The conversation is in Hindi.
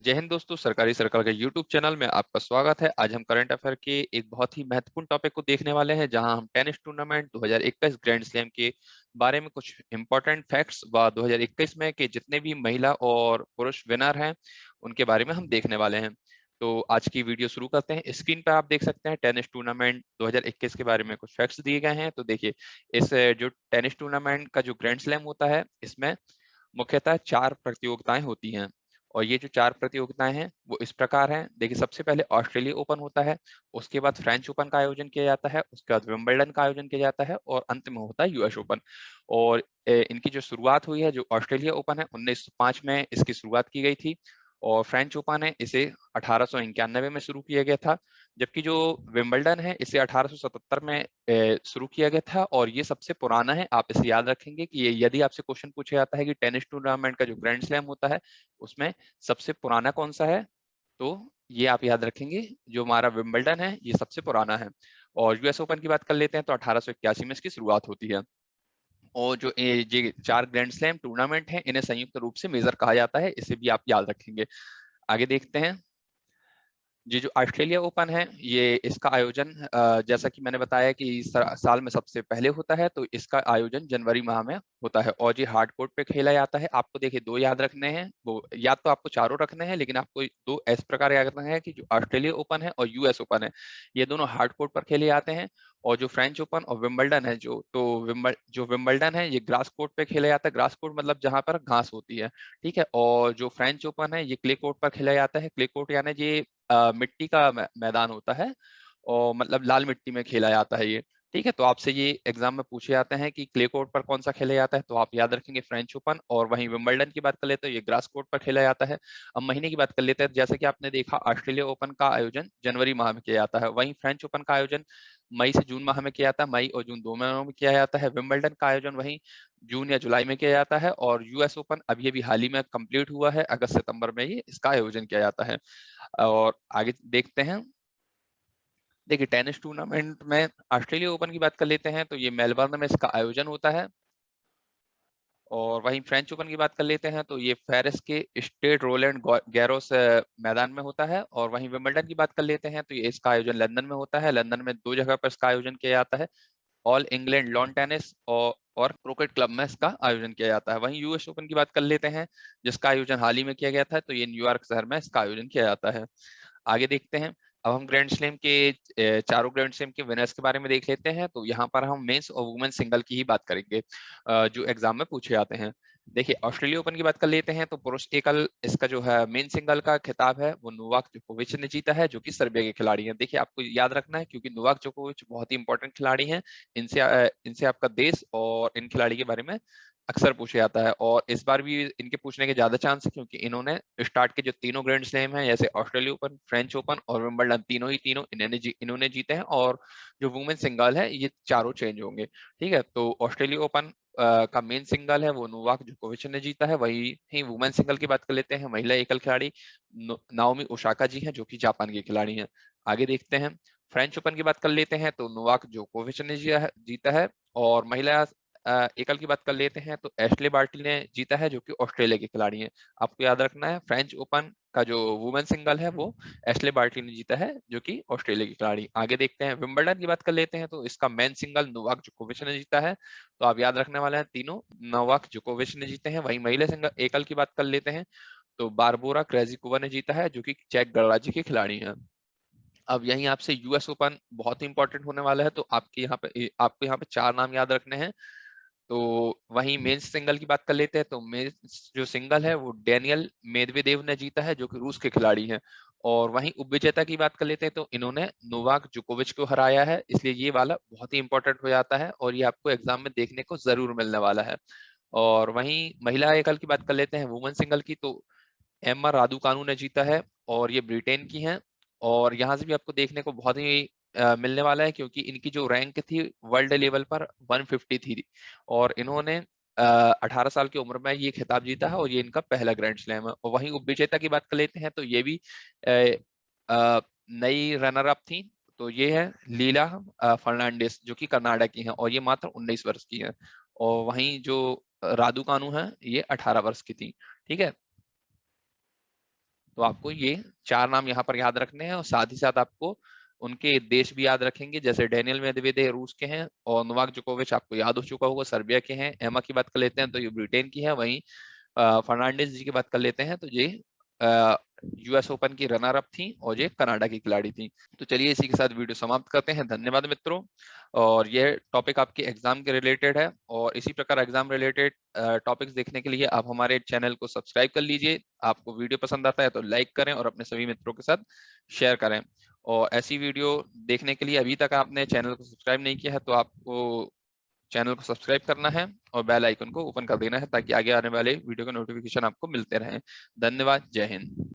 जय हिंद दोस्तों। सरकारी सर्कल के यूट्यूब चैनल में आपका स्वागत है। आज हम करंट अफेयर के एक बहुत ही महत्वपूर्ण टॉपिक को देखने वाले हैं, जहां हम टेनिस टूर्नामेंट 2021 ग्रैंड स्लैम के बारे में कुछ इंपॉर्टेंट फैक्ट्स व 2021 में के जितने भी महिला और पुरुष विनर हैं उनके बारे में हम देखने वाले हैं। तो आज की वीडियो शुरू करते हैं। स्क्रीन पर आप देख सकते हैं टेनिस टूर्नामेंट 2021 के बारे में कुछ फैक्ट्स दिए गए हैं। तो देखिए, इस जो टेनिस टूर्नामेंट का जो ग्रैंड स्लैम होता है, इसमें मुख्यतः 4 प्रतियोगिताएं होती हैं। और ये जो 4 प्रतियोगिताएं हैं वो इस प्रकार हैं। देखिए, सबसे पहले ऑस्ट्रेलिया ओपन होता है, उसके बाद फ्रेंच ओपन का आयोजन किया जाता है, उसके बाद विंबलडन का आयोजन किया जाता है और अंत में होता है यूएस ओपन। और इनकी जो शुरुआत हुई है, जो ऑस्ट्रेलिया ओपन है 1905 में इसकी शुरुआत की गई थी, और फ्रेंच ओपन है इसे 1891 में शुरू किया गया था, जबकि जो विंबलडन है इसे 1877 में शुरू किया गया था। और ये सबसे पुराना है। आप इसे याद रखेंगे कि ये यदि आपसे क्वेश्चन पूछा जाता है कि टेनिस टूर्नामेंट का जो ग्रैंड स्लैम होता है उसमें सबसे पुराना कौन सा है, तो ये आप याद रखेंगे, जो हमारा विंबलडन है ये सबसे पुराना है। और यूएस ओपन की बात कर लेते हैं तो 1881 में इसकी शुरुआत होती है। और जो ये 4 ग्रैंड स्लैम टूर्नामेंट हैं, इन्हें संयुक्त रूप से मेजर कहा जाता है, इसे भी आप याद रखेंगे। आगे देखते हैं। ये जो ऑस्ट्रेलिया ओपन है, ये इसका आयोजन जैसा कि मैंने बताया कि साल में सबसे पहले होता है, तो इसका आयोजन जनवरी माह में होता है और ये हार्ड कोर्ट पे खेला जाता है। आपको देखिए 2 याद रखने हैं, वो या तो आपको चारों रखने हैं, लेकिन आपको 2 इस प्रकार याद रखना है कि जो ऑस्ट्रेलिया ओपन है और यूएस ओपन है, ये दोनों हार्ड कोर्ट पर खेले जाते हैं। और जो फ्रेंच ओपन और विंबलडन है, जो विंबलडन है ये ग्रास कोर्ट पे खेला जाता है। ग्रास कोर्ट मतलब जहां पर घास होती है, ठीक है। और जो फ्रेंच ओपन है ये क्ले कोर्ट पर खेला जाता है। क्ले कोर्ट यानी ये मिट्टी का मैदान होता है, और मतलब लाल मिट्टी में खेला जाता है ये, ठीक है। तो आपसे ये एग्जाम में पूछे जाते हैं कि क्ले कोर्ट पर कौन सा खेला जाता है, तो आप याद रखेंगे फ्रेंच ओपन। और वहीं विंबलडन की बात कर लेते हैं, ये ग्रास कोर्ट पर खेला जाता है। अब महीने की बात कर लेते हैं। जैसे कि आपने देखा, ऑस्ट्रेलिया ओपन का आयोजन जनवरी माह में किया जाता है, वहीं फ्रेंच ओपन का आयोजन मई से जून माह में किया जाता है। मई और जून 2 महीनों में किया जाता है। विंबलडन का आयोजन वहीं जून या जुलाई में किया जाता है। और यूएस ओपन अभी अभी हाल ही में कंप्लीट हुआ है, अगस्त सितंबर में ये इसका आयोजन किया जाता है। और आगे देखते हैं। देखिए, टेनिस टूर्नामेंट में ऑस्ट्रेलिया ओपन की बात कर लेते हैं, तो ये मेलबर्न में इसका आयोजन होता है। और वहीं फ्रेंच ओपन की बात कर लेते हैं, तो ये पेरिस के स्टेड रोलैंड गैरोस मैदान में होता है। और वहीं विंबलडन की बात कर लेते हैं, तो ये इसका आयोजन लंदन में होता है। लंदन में 2 जगह पर इसका आयोजन किया जाता है, ऑल इंग्लैंड लॉन टेनिस और क्रिकेट क्लब में इसका आयोजन किया जाता है। वहीं यूएस ओपन की बात कर लेते हैं, जिसका आयोजन हाल ही में किया गया था, तो ये न्यूयॉर्क शहर में इसका आयोजन किया जाता है। आगे देखते हैं। अब हम ग्रैंड स्लैम के चारों ग्रैंड स्लैम के विनर्स के बारे में देख लेते हैं। तो यहाँ पर हम मेंस और वुमेन सिंगल की ही बात करेंगे, जो एग्जाम में पूछे जाते हैं। देखिए, ऑस्ट्रेलिया ओपन की बात कर लेते हैं, तो पुरुष एकल इसका जो है मेन सिंगल का खिताब है वो नोवाक जोकोविच ने जीता है, जो कि सर्बिया के खिलाड़ी हैं। देखिए, आपको याद रखना है, क्योंकि नोवाक जोकोविच बहुत ही इंपॉर्टेंट खिलाड़ी हैं। इनसे आपका देश और इन खिलाड़ी के बारे में अक्सर पूछा जाता है। और इस बार भी इनके पूछने के ज्यादा चांस है, क्योंकि इन्होंने स्टार्ट के जो तीनों ग्रैंड स्लैम हैं, जैसे ऑस्ट्रेलिया ओपन, फ्रेंच ओपन और विंबलडन, तीनों इन्होंने जीते हैं। और जो वुमेन सिंगल है ये चारों चेंज होंगे, ठीक है। तो ऑस्ट्रेलिया ओपन का मेन सिंगल है वो नोवाक जोकोविच ने जीता है। वही ही वुमेन सिंगल की बात कर लेते हैं, महिला एकल खिलाड़ी नाओमी ओसाका जी हैं, जो कि जापान के खिलाड़ी हैं। आगे देखते हैं। फ्रेंच ओपन की बात कर लेते हैं, तो नोवाक जोकोविच ने जीता है। और महिला एकल की बात कर लेते हैं, तो एशले बार्टी ने जीता है, जो कि ऑस्ट्रेलिया के खिलाड़ी हैं। आपको याद रखना है, फ्रेंच ओपन का जो वुमेन सिंगल है वो एशले बार्टी ने जीता है, जो कि ऑस्ट्रेलिया की खिलाड़ी। आगे देखते हैं। विंबलडन की बात कर लेते हैं, तो इसका मेन सिंगल नोवाक जोकोविच ने जीता है। तो आप याद रखने वाले हैं, तीनों नोवाक जोकोविच ने जीते हैं। वहीं महिला सिंगल एकल की बात कर लेते हैं, तो बारबोरा क्रेजिकोवा ने जीता है, जो कि चेक गणराज्य की खिलाड़ी हैं। अब यहीं आपसे यूएस ओपन बहुत ही इंपॉर्टेंट होने वाला है, तो आपको यहाँ पे 4 नाम याद रखने हैं। तो वहीं मेंस सिंगल की बात कर लेते हैं, तो मेंस जो सिंगल है वो डेनियल मेदवेदेव ने जीता है, जो कि रूस के खिलाड़ी हैं। और वहीं उपविजेता की बात कर लेते हैं, तो इन्होंने नोवाक जोकोविच को हराया है, इसलिए ये वाला बहुत ही इंपॉर्टेंट हो जाता है और ये आपको एग्जाम में देखने को जरूर मिलने वाला है। और वहीं महिला एकल की बात कर लेते हैं, वुमेन सिंगल की, तो एम्मा रादुकानु ने जीता है, और ये ब्रिटेन की हैं। और यहाँ से भी आपको देखने को बहुत ही मिलने वाला है, क्योंकि इनकी जो रैंक थी वर्ल्ड लेवल पर 150 थी। और इन्होंने 18 साल की उम्र में ये खिताब जीता है, और ये इनका पहला ग्रैंड स्लैम है। और वहीं उपविजेता की बात कर लेते हैं, तो ये भी अ, नई रनर अप थी। तो ये है लीला फर्नांडिस, जो कि कर्नाटक की हैं, और ये मात्र 19 वर्ष की है। और वहीं जो रादुकानु है ये 18 वर्ष की थी, ठीक है। तो आपको ये 4 नाम यहाँ पर याद रखने हैं और साथ ही साथ आपको उनके देश भी याद रखेंगे। जैसे डेनियल मेदवेदेव रूस के हैं और नोवाक जोकोविच आपको याद हो चुका होगा सर्बिया के हैं। एमा की बात कर लेते हैं तो ये ब्रिटेन की है। वहीं फर्नांडिस जी की बात कर लेते हैं तो ये यूएस ओपन की रनर अप थी और ये कनाडा की खिलाड़ी थी। तो चलिए इसी के साथ वीडियो समाप्त करते हैं। धन्यवाद मित्रों। और यह टॉपिक आपके एग्जाम के रिलेटेड है और इसी प्रकार एग्जाम रिलेटेड टॉपिक्स देखने के लिए आप हमारे चैनल को सब्सक्राइब कर लीजिए। आपको वीडियो पसंद आता है तो लाइक करें और अपने सभी मित्रों के साथ शेयर करें। और ऐसी वीडियो देखने के लिए अभी तक आपने चैनल को सब्सक्राइब नहीं किया है तो आपको चैनल को सब्सक्राइब करना है और बेल आइकन को ओपन कर देना है ताकि आगे आने वाले वीडियो के नोटिफिकेशन आपको मिलते रहें। धन्यवाद। जय हिंद।